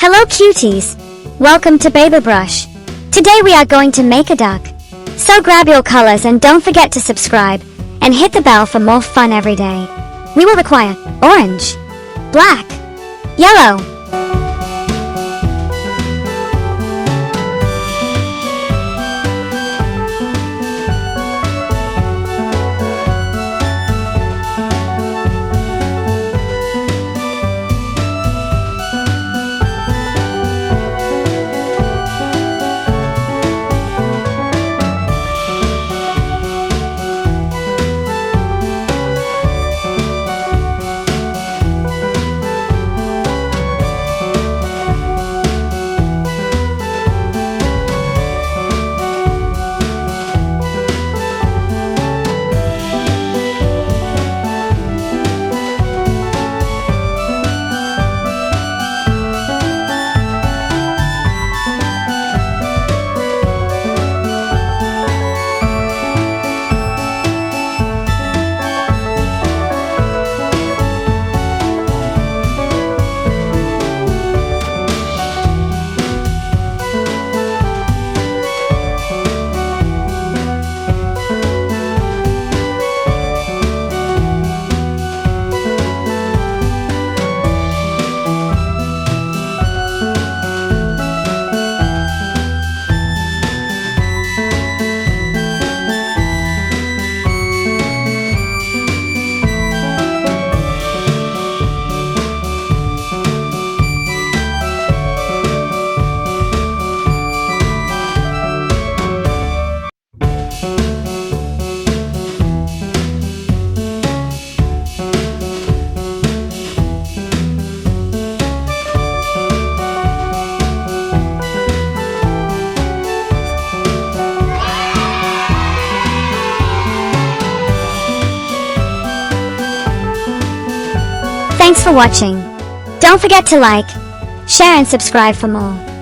Hello cuties! Welcome to BabyBrush. Today we are going to make a duck. So grab your colors and don't forget to subscribe, and hit the bell for more fun every day. We will require orange, black, yellow, Thanks for watching. Don't forget to like, share and subscribe for more.